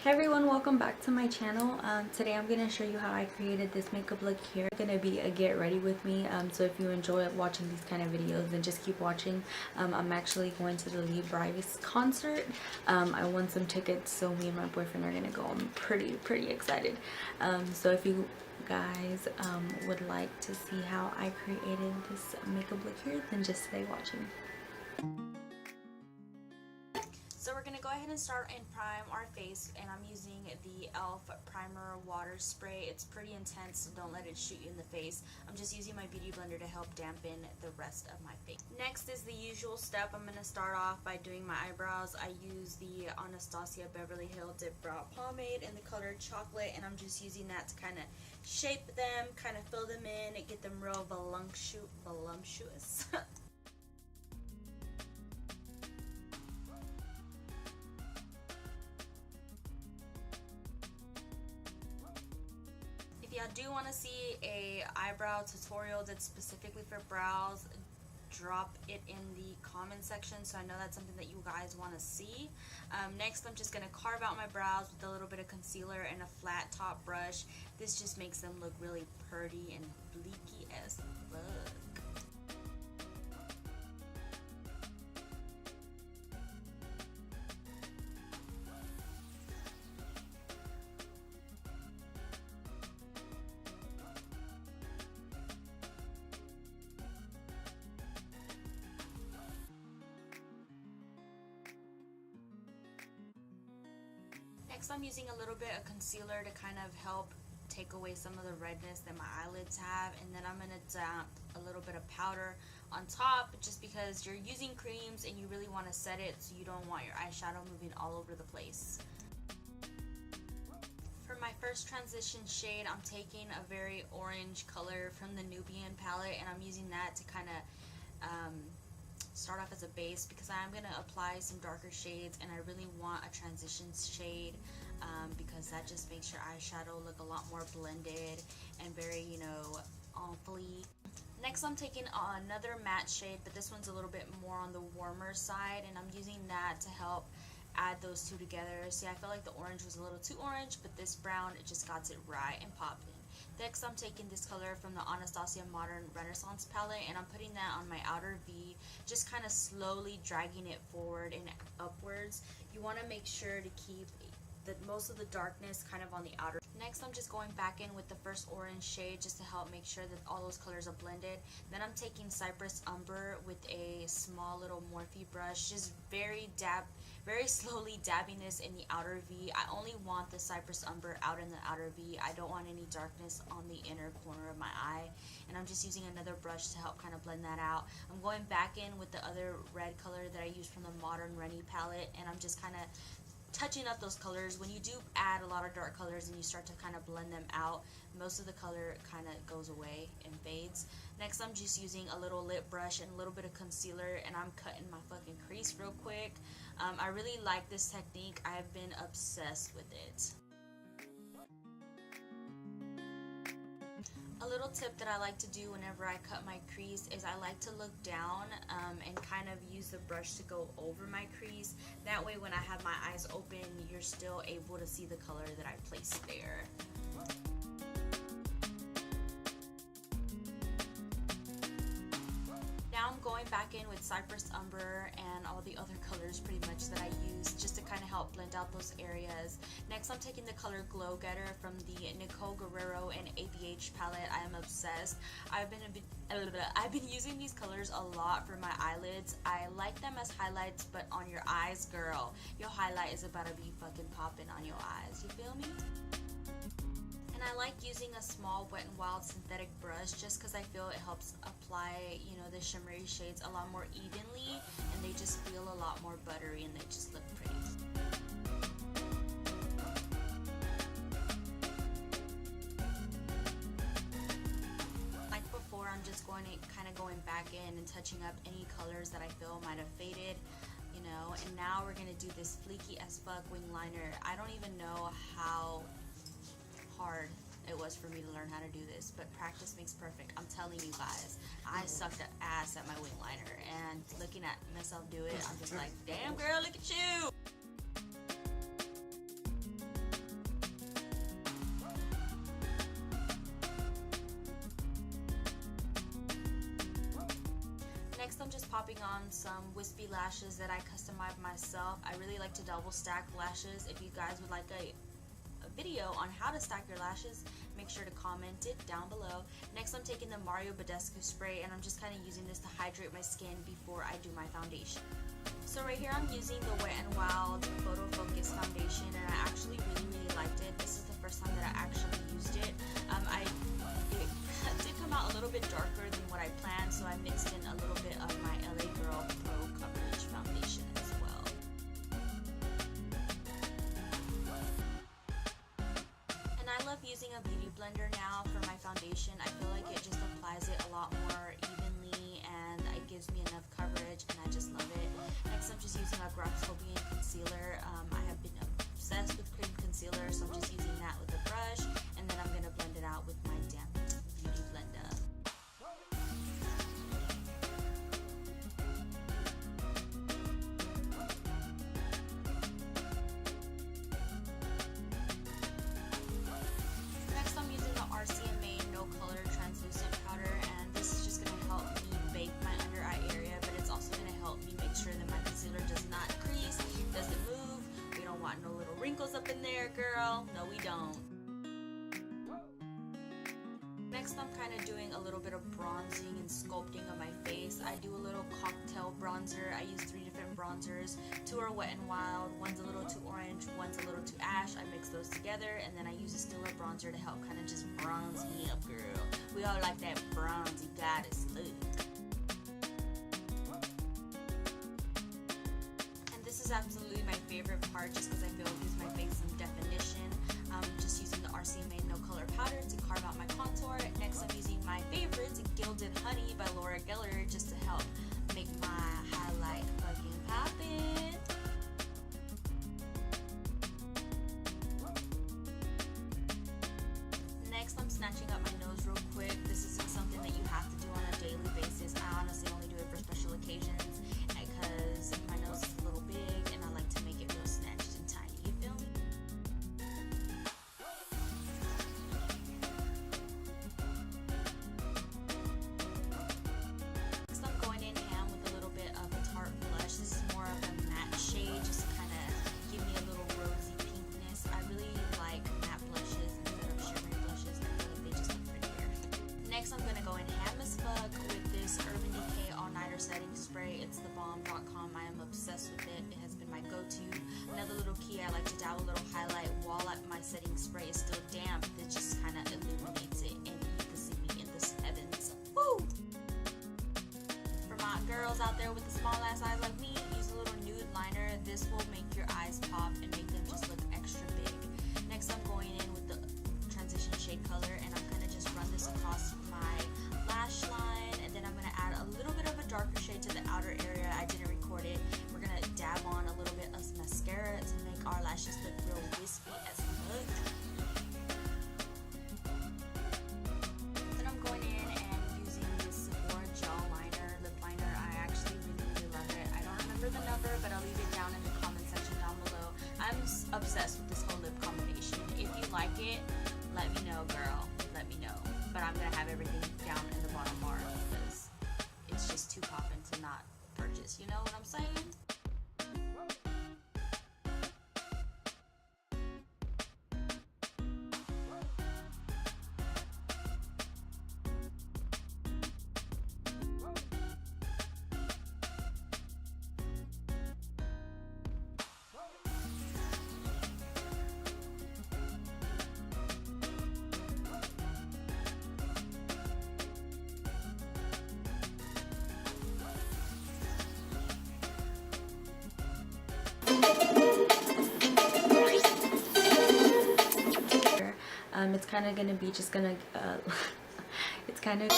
Hey everyone, welcome back to my channel. Today I'm going to show you how I created this makeup look here. It's going to be a get ready with me, so if you enjoy watching these kind of videos, then just keep watching. I'm actually going to the Lee Bryce concert. I won some tickets, so me and my boyfriend are going to go. I'm pretty excited. So if you guys would like to see how I created this makeup look here, then just stay watching. So we're going to go ahead and start and prime our face, and I'm using the e.l.f. primer water spray. It's pretty intense, so don't let it shoot you in the face. I'm just using my beauty blender to help dampen the rest of my face. Next is the usual step. I'm going to start off by doing my eyebrows. I use the Anastasia Beverly Hills Dip Brow Pomade in the color Chocolate, and I'm just using that to kind of shape them, kind of fill them in, and get them real voluptuous. If y'all do want to see a eyebrow tutorial that's specifically for brows, drop it in the comment section, so I know that's something that you guys want to see. Next, I'm just going to carve out my brows with a little bit of concealer and a flat top brush. This just makes them look really pretty and bleaky as fuck. Next, I'm using a little bit of concealer to kind of help take away some of the redness that my eyelids have, and then I'm going to dab a little bit of powder on top, just because you're using creams and you really want to set it so you don't want your eyeshadow moving all over the place. For my first transition shade, I'm taking a very orange color from the Nubian palette, and I'm using that to kind of start off as a base, because I am going to apply some darker shades, and I really want a transition shade because that just makes your eyeshadow look a lot more blended and very, you know, enfly. Next, I'm taking another matte shade, but this one's a little bit more on the warmer side, and I'm using that to help add those two together. See, I feel like the orange was a little too orange, but this brown, it just got it right and popping. Next, I'm taking this color from the Anastasia Modern Renissance palette, and I'm putting that on my outer V, just kind of slowly dragging it forward and upwards. You want to make sure to keep most of the darkness kind of on the outer. Next, I'm just going back in with the first orange shade just to help make sure that all those colors are blended. Then I'm taking Cypress Umber with a small little Morphe brush, just very slowly dabbing this in the outer V. I only want the Cypress Umber out in the outer V. I don't want any darkness on the inner corner of my eye, and I'm just using another brush to help kind of blend that out. I'm going back in with the other red color that I used from the Modern Rennie palette, and I'm just kind of touching up those colors. When you do add a lot of dark colors and you start to kind of blend them out, most of the color kind of goes away and fades. Next, I'm just using a little lip brush and a little bit of concealer, and I'm cutting my fucking crease real quick. I really like this technique. I've been obsessed with it. A little tip that I like to do whenever I cut my crease is I like to look down and kind of use the brush to go over my crease. That way when I have my eyes open, you're still able to see the color that I placed there. Now I'm going back in with Cypress Umber and all the other colors pretty much that I used just to kind of help blend out those areas. Next, I'm taking the color Glo Getter from the Nicole Guerriero and ABH palette. I am obsessed. I've been using these colors a lot for my eyelids. I like them as highlights, but on your eyes, girl, your highlight is about to be fucking popping on your eyes. You feel me? And I like using a small Wet n Wild synthetic brush just because I feel it helps apply, you know, the shimmery shades a lot more evenly, and they just feel a lot more buttery and they just look pretty. Like before, I'm just kind of going back in and touching up any colors that I feel might have faded, you know. And now we're gonna do this fleeky as fuck wing liner. I don't even know how hard it was for me to learn how to do this, but practice makes perfect. I'm telling you guys, I sucked at ass at my wing liner, and looking at myself do it, I'm just like, damn girl, look at you. on some wispy lashes that I customized myself. I really like to double stack lashes. If you guys would like a video on how to stack your lashes, make sure to comment it down below. Next, I'm taking the Mario Badescu spray, and I'm just kind of using this to hydrate my skin before I do my foundation. So right here I'm using the Wet n Wild Photo Focus foundation, and I actually really liked it. This is the first time that I actually used it. It did come out a little bit darker than what I planned, so I mixed in a little bit of my LA Girl Pro Coverage foundation as well. And I love using a beauty blender now for my foundation. I feel like it just applies it a lot more evenly, and it gives me enough coverage, and I just love it. Next, I'm just using a Graftobian concealer. I have been obsessed with cream concealer, so I'm just using that with a brush, and then I'm going to blend it out with my damn beauty blender. Next, I'm using the RCMA No Color Translucent Powder, and this is just going to help me bake my under eye area, but it's also going to help me make sure that my concealer does not crease, doesn't move. We don't want no little wrinkles up in there, girl. No, we don't. Next, I'm kind of doing a little bit of bronzing and sculpting on my face. I do a little cocktail bronzer. I use 3 different bronzers. 2 are Wet n Wild, one's a little too orange, one's a little too ash. I mix those together, and then I use a Stila bronzer to help kind of just bronze me up, girl. We all like that bronzy goddess look. This is absolutely my favorite part, just because I feel it gives my face some definition. Just using the RCMA No Color Powder to carve out my contour. Next, I'm using my favorite, Gilded Honey by Lorac Guellar, just to help make my highlight fucking poppin'. Next, I'm snatching up my nose real quick. This isn't something that you have to do on a daily basis. I honestly only do it for special occasions, because my nose is a little big and I like to make it real snatched and tiny, you feel me? Next, I'm going in ham with a little bit of a Tarte blush. This is more of a matte shade, just to kind of give me a little rosy pinkness. I really like matte blushes instead of shimmery blushes. I feel like they just look prettier. Next, I'm going to go in ham as fuck with this Urban Decay All Nighter Setting Spray. It's the bomb.com. I am obsessed with it. It has been my go-to. Another little key, I like to dab a little highlight while my setting spray is still damp. It just kind of illuminates it, and you can see me in the heavens. Woo! For my girls out there with the small ass eyes like me, use a little nude liner. This will make your eyes pop and make them just look extra big. Next, I'm going in with the transition shade color, and I'm going to just run this across my lash line, and then I'm going to add a little bit of a darker shade to the outer area. I didn't record it. We're going to dab on a little bit of mascara to make our lashes look real wispy as fuck. Then I'm going in and using this Sephora gel liner, lip liner. I actually really love it. I don't remember the number, but I'll leave it down in the comment section down below. I'm obsessed with this whole lip combination. If you like it, let me know, girl. Let me know. But I'm going to have everything down in the bottom bar, because it's just too poppin' to not purchase. You know what I'm saying? It's kind of gonna be just gonna it's kind of